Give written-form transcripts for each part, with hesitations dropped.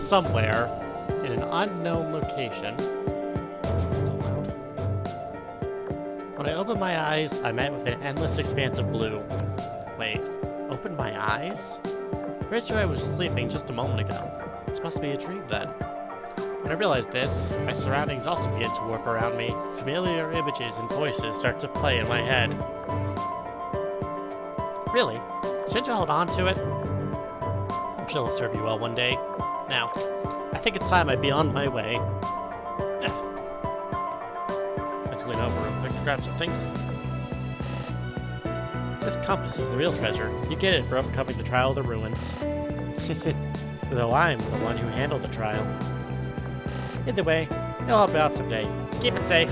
somewhere in an unknown location. So loud. When I opened my eyes, I met with an endless expanse of blue. Wait, opened my eyes? Pretty sure I was sleeping just a moment ago. This must be a dream then. When I realized this, my surroundings also began to warp around me. Familiar images and voices start to play in my head. Really? Shouldn't you hold on to it? I'm sure it'll serve you well one day. Now, I think it's time I be on my way. Let's lean over real quick to grab something. This compass is the real treasure. You get it for overcoming the trial of the ruins. Though I'm the one who handled the trial. Either way, you'll help out someday. Keep it safe.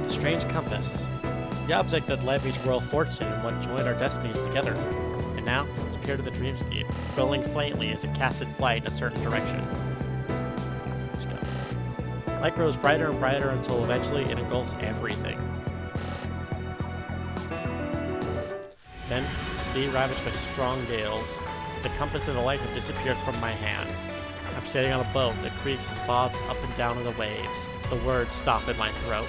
The strange compass. It's the object that led me to Royal Fortune and what joined our destinies together. And now, it's appeared in the dreamscape, glowing faintly as it casts its light in a certain direction. Let's go. Light grows brighter and brighter until eventually it engulfs everything. Then, the sea ravaged by strong gales. The compass and the light have disappeared from my hand. I'm standing on a boat that creaks and bobs up and down in the waves. The words stop in my throat.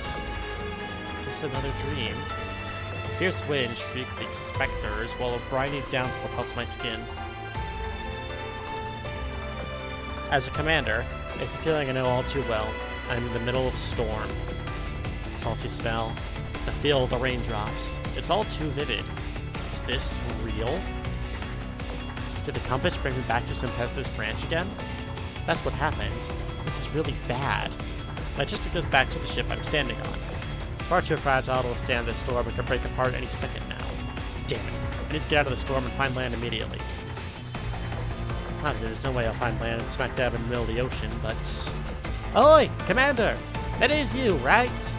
Is this another dream? The fierce wind shrieked like specters while a briny downpour pelts my skin. As a commander, it's a feeling I know all too well. I'm in the middle of a storm. The salty smell, the feel of the raindrops. It's all too vivid. Is this real? Did the compass bring me back to Tempesta's branch again? That's what happened. This is really bad. My just goes back to the ship I'm standing on. It's far too fragile to withstand this storm. It could break apart any second now. Damn it. I need to get out of the storm and find land immediately. There's no way I'll find land smack dab in the middle of the ocean, but... Oi! Commander! That is you, right?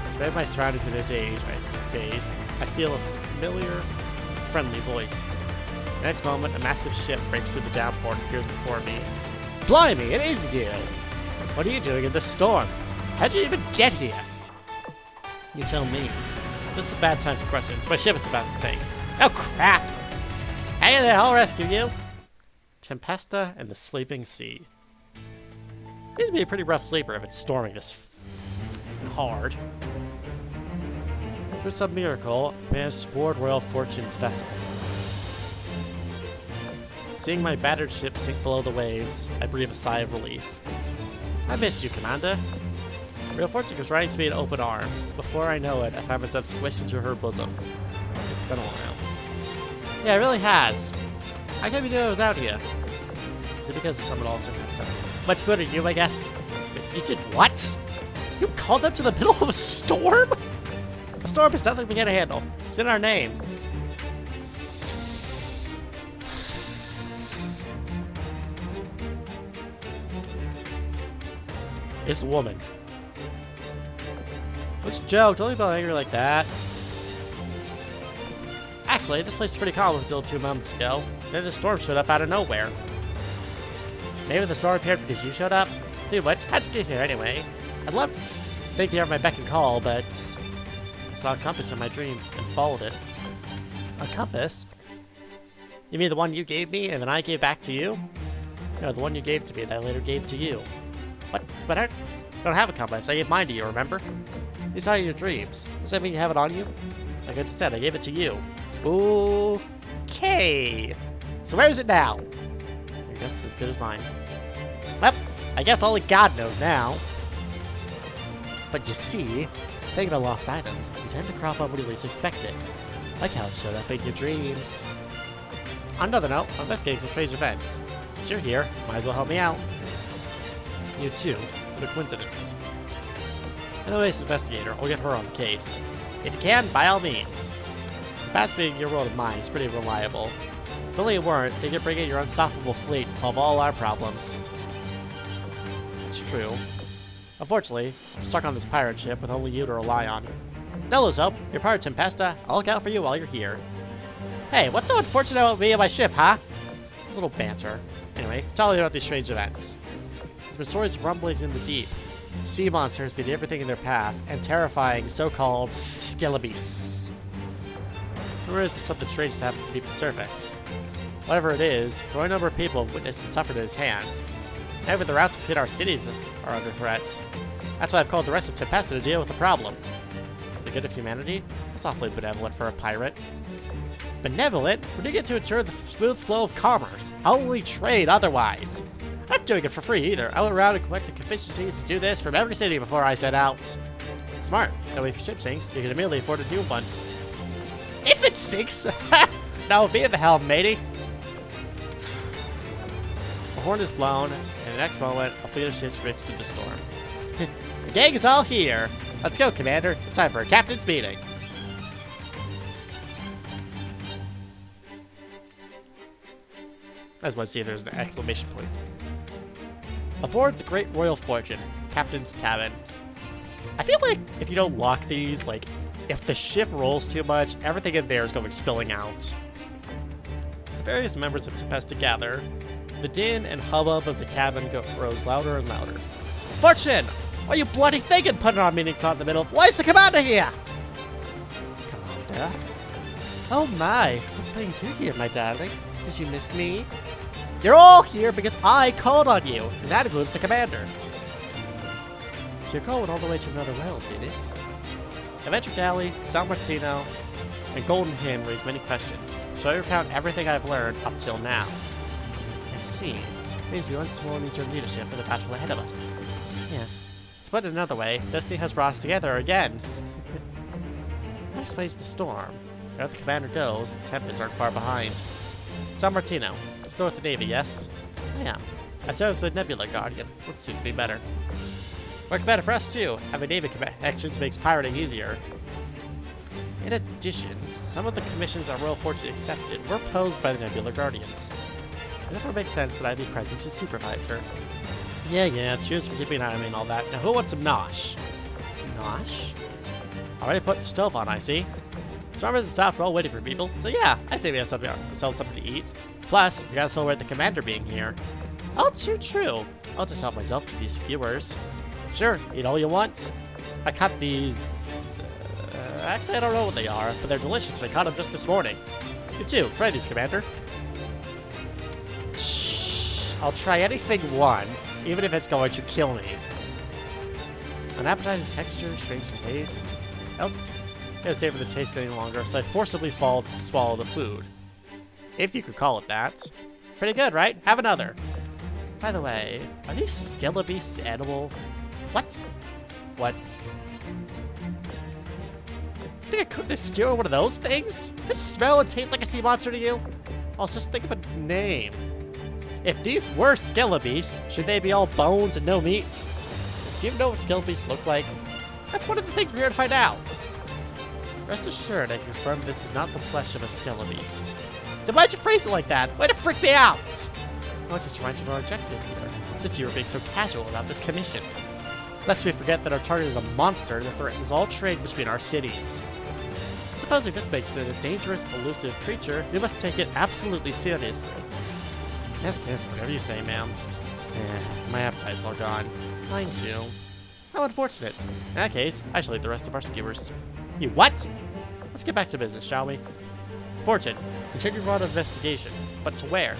Despite my surroundings in a daze, I feel a familiar, friendly voice. The next moment, a massive ship breaks through the downpour and appears before me. Blimey, it is you! What are you doing in this storm? How'd you even get here? You tell me. This is a bad time for questions. My ship is about to sink. Oh crap! Hey there, I'll rescue you! Tempesta and the Sleeping Sea. Seems to be a pretty rough sleeper if it's storming this hard. Through some miracle, I managed to board Royal Fortune's vessel. Seeing my battered ship sink below the waves, I breathe a sigh of relief. I missed you, Commander. Royal Fortune was riding to me in open arms. Before I know it, I find myself squished into her bosom. It's been a while. Yeah, it really has. How come you knew I was out here? Is it because of some of all Tempesta? Much good at you, I guess. You did what? You called up to the middle of a storm? A storm is nothing we can't handle. It's in our name. This woman. What's a joke? Don't leave me angry like that. Actually, this place is pretty calm until 2 moments ago. Then the storm showed up out of nowhere. Maybe the storm appeared because you showed up? Dude, what? How'd you get here anyway? I'd love to think you have my beck and call, but I saw a compass in my dream and followed it. A compass? You mean the one you gave me and then I gave back to you? No, the one you gave to me that I later gave to you. What? But I don't have a compass. I gave mine to you, remember? You saw it in your dreams. Does that mean you have it on you? Like I just said, I gave it to you. Okay. So where is it now? I guess it's as good as mine. Well, I guess only God knows now. But you see, thinking about lost items, they tend to crop up when you least expect it. Like how it showed up in your dreams. On another note, I'm investigating some strange events. Since you're here, might as well help me out. You too. What a coincidence. I know this investigator. I'll get her on the case. If you can, by all means. The batch between your world and mine is pretty reliable. If only it weren't, they could bring in your unstoppable fleet to solve all our problems. It's true. Unfortunately, I'm stuck on this pirate ship with only you to rely on. No lose hope. You're part of Tempesta. I'll look out for you while you're here. Hey, what's so unfortunate about me and my ship, huh? It's a little banter. Anyway, tell me about these strange events. There's been stories of rumblings in the deep. Sea monsters that eat everything in their path, and terrifying so-called skeletons. Rumors that something strange has happened beneath the surface. Whatever it is, a growing number of people have witnessed and suffered at his hands. And even the routes between our cities are under threat. That's why I've called the rest of Tempesta to deal with the problem. For the good of humanity? That's awfully benevolent for a pirate. Benevolent? We're doing it to ensure the smooth flow of commerce. I'll only trade otherwise. I'm not doing it for free either. I went around and collected efficiencies to do this from every city before I set out. Smart. That way if your ship sinks, you can immediately afford a new one. If it sinks! No, be at the helm, matey. The horn is blown, and the next moment, a fleet of ships breaks through the storm. The gang is all here. Let's go, Commander. It's time for a captain's meeting. I just want to see if there's an exclamation point. Aboard the Great Royal Fortune, Captain's Cabin. I feel like if you don't lock these, like, if the ship rolls too much, everything in there is going spilling out. As the various members of Tempesta gather, the din and hubbub of the cabin grows louder and louder. Fortune! What are you bloody thinking putting our meetings on in the middle of? Where's the commander here? Commander? Oh my, what brings you here, my darling? Did you miss me? You're all here because I called on you, and that includes the commander. So your call went all the way to another realm, did it? Adventure Galley, San Martino, and Golden Hen raised many questions, so I recount everything I've learned up till now. I see. Means you once more need your leadership in the battle ahead of us. Yes. To put it another way, Destiny has brought us together again. That explains the storm. Wherever the commander goes, the Tempests aren't far behind. San Martino. Still with the Navy, yes? I am. I serve as the Nebula Guardian. Would suit me better. Works better for us, too. Having Navy connections makes pirating easier. In addition, some of the commissions our Royal Fortune accepted were posed by the Nebula Guardians. It therefore makes sense that I'd be present to supervise her. Yeah, cheers for keeping an eye on me and all that. Now who wants some nosh? Nosh? Already put the stove on, I see. Storm hasn't stopped, we're all waiting for people. So yeah, I say we have something to eat. Plus, we gotta celebrate the commander being here. Oh, true. I'll just help myself to these skewers. Sure, eat all you want. I caught these... actually, I don't know what they are, but they're delicious and I caught them just this morning. You too, try these, Commander. Shh, I'll try anything once, even if it's going to kill me. An appetizing texture, strange taste. Oh, I can't savor the taste any longer, so I forcibly swallow the food. If you could call it that. Pretty good, right? Have another. By the way, are these Skelebeasts edible? What? What? You think I cooked a stew or one of those things? Does it smell and taste like a sea monster to you? Also, just think of a name. If these were Skelebeasts, should they be all bones and no meat? Do you know what Skelebeasts look like? That's one of the things we're here to find out. Rest assured, I confirm this is not the flesh of a Skelebeast. Then why'd you phrase it like that? Way to freak me out! I want to remind you of our objective here, since you were being so casual about this commission. Lest we forget that our target is a monster that threatens all trade between our cities. Supposing this makes it a dangerous, elusive creature, we must take it absolutely seriously. Yes, whatever you say, ma'am. My appetite's all gone. Mine too. How unfortunate. In that case, I shall eat the rest of our skewers. You what? Let's get back to business, shall we? Fortune, you said you brought an investigation, but to where?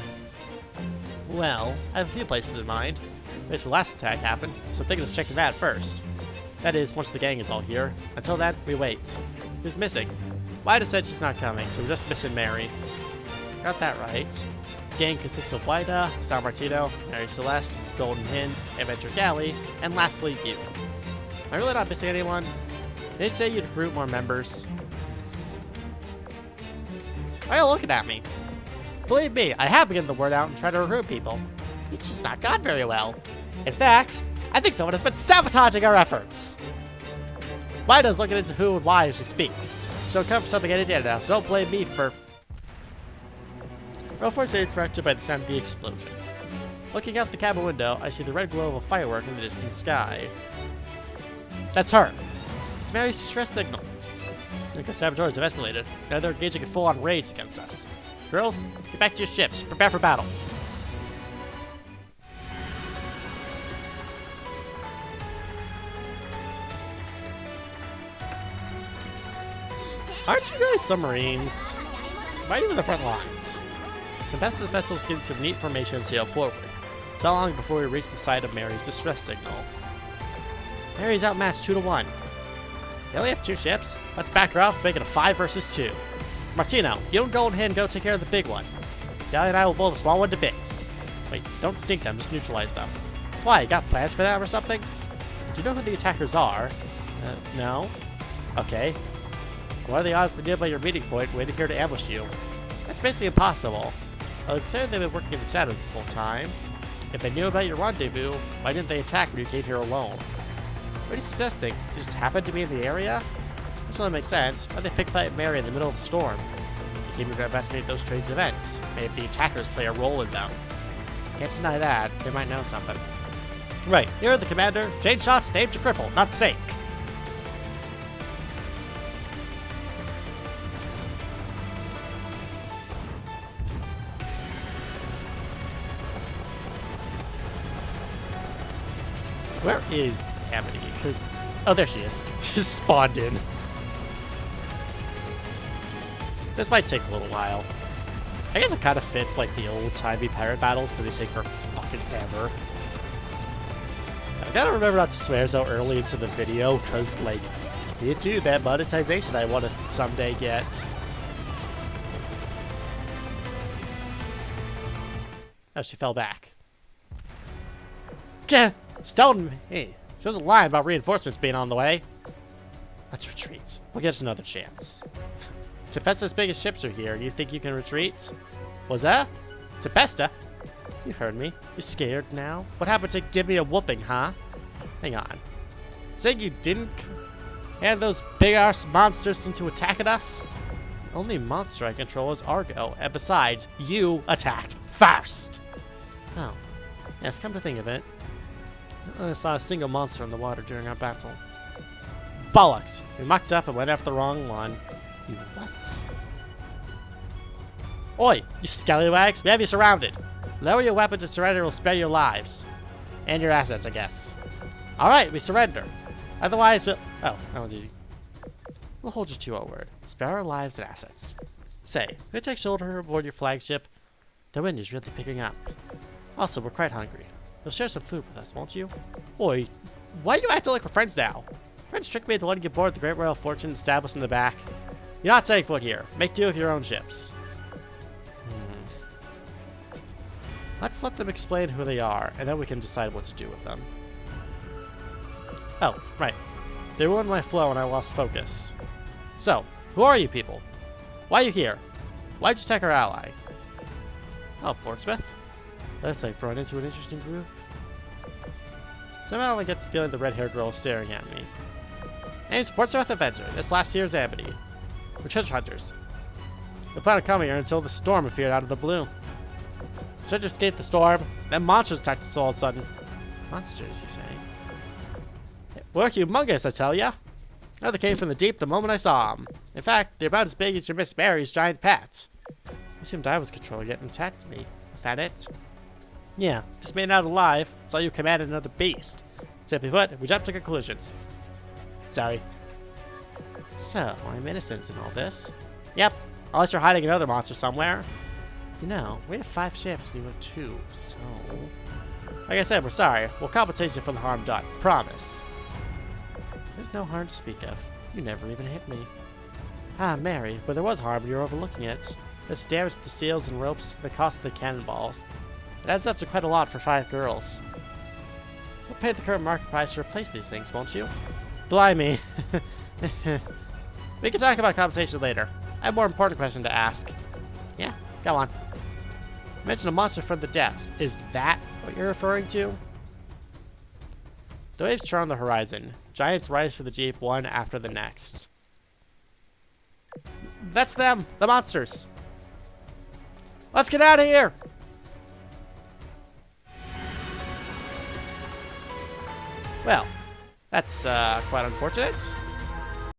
Well, I have a few places in mind. The last attack happened, so I'm thinking of checking that first. That is, once the gang is all here. Until then, we wait. Who's missing? Wida said she's not coming, so we're just missing Mary. Got that right. The gang consists of Wida, San Martino, Mary Celeste, Golden Hen, Adventure Galley, and lastly, you. Am I really not missing anyone? Did you say you'd recruit more members? Why are you looking at me? Believe me, I have begun the word out and tried to recruit people. It's just not gone very well. In fact, I think someone has been sabotaging our efforts. Wida's looking into who and why as we speak. She'll come for something any day now, so don't blame me for... Roll force is corrected by the sound of the explosion. Looking out the cabin window, I see the red glow of a firework in the distant sky. That's her. It's Mary's distress signal. I think our saboteurs have escalated. Now they're engaging in full-on raids against us. Girls, get back to your ships. Prepare for battle. Aren't you guys submarines? Why are you in the front lines? Tempesta vessels get into neat formation and sail forward. It's not long before we reach the side of Mary's distress signal. Mary's outmatched 2-1. They only have 2 ships. Let's back her up, make it a 5 versus 2. Martino, you and Golden Hen go take care of the big one. Dally and I will blow the small one to bits. Wait, don't stink them, just neutralize them. Why, you got plans for that or something? Do you know who the attackers are? No. Okay. What are the odds they knew about your meeting point waiting here to ambush you? That's basically impossible. I'll consider they've been working in the shadows this whole time. If they knew about your rendezvous, why didn't they attack when you came here alone? What are you suggesting? You just happened to be in the area? This doesn't make sense. Why'd they pick fight Mary in the middle of the storm? You came here to investigate those strange events. Maybe the attackers play a role in them. Can't deny that. They might know something. Right, you're the commander. Chain shots aimed to cripple, not sink. Where is Amity? Because, oh, there she is. She just spawned in. This might take a little while. I guess it kind of fits like the old-timey pirate battles, but they take for fucking ever. I gotta remember not to swear so early into the video, because, like, you do that monetization I want to someday get. Oh, she fell back. Gah! Stone, hey, she wasn't lying about reinforcements being on the way. Let's retreat. We'll get another chance. Tempesta's biggest ships are here. You think you can retreat? Was that? Tempesta? You heard me. You scared now? What happened to give me a whooping, huh? Hang on. Saying you didn't hand those big-ass monsters into attacking us? The only monster I control is Argo, and besides, you attacked first. Oh. Yes, come to think of it. I saw a single monster in the water during our battle. Bollocks! We mucked up and went after the wrong one. You what? Oi, you scallywags! We have you surrounded! Lower your weapon to surrender will spare your lives. And your assets, I guess. Alright, we surrender. Otherwise, we'll... Oh, that was easy. We'll hold you to our word. Spare our lives and assets. Say, who takes shoulder aboard your flagship? The wind is really picking up. Also, we're quite hungry. You'll share some food with us, won't you? Boy, why are you acting like we're friends now? Friends tricked me into letting you board the Great Royal Fortune established in the back. You're not setting foot here. Make do with your own ships. Let's let them explain who they are, and then we can decide what to do with them. Oh, right. They ruined my flow and I lost focus. So, who are you people? Why are you here? Why'd you attack our ally? Oh, Portsmouth? Looks like run into an interesting group. Somehow I get the feeling the red-haired girl is staring at me. Name's Portsmouth Adventure. This last year's Amity. We're treasure hunters. We planned on coming here until the storm appeared out of the blue. Tried to escape the storm, then monsters attacked us all of a sudden. Monsters, you say? We're humongous, I tell ya. They came from the deep the moment I saw them. In fact, they're about as big as your Miss Mary's giant pets. I assumed I was controlling it and attacked me. Is that it? Yeah, just made it out alive. Saw you commanded another beast. Simply put, we jumped to conclusions. Sorry. So, I'm innocent in all this. Yep, unless you're hiding another monster somewhere. You know, we have 5 ships and you have 2, so... Like I said, we're sorry. We'll compensate you for the harm done. Promise. There's no harm to speak of. You never even hit me. Ah, Mary, but there was harm and you're overlooking it. There's damage to the sails and ropes, the cost of the cannonballs. It adds up to quite a lot for 5 girls. We'll pay the current market price to replace these things, won't you? Blimey. We can talk about compensation later. I have a more important question to ask. Yeah, go on. You mentioned a monster from the depths. Is that what you're referring to? The waves chart on the horizon. Giants rise for the jeep one after the next. That's them! The monsters! Let's get out of here! Well, that's quite unfortunate.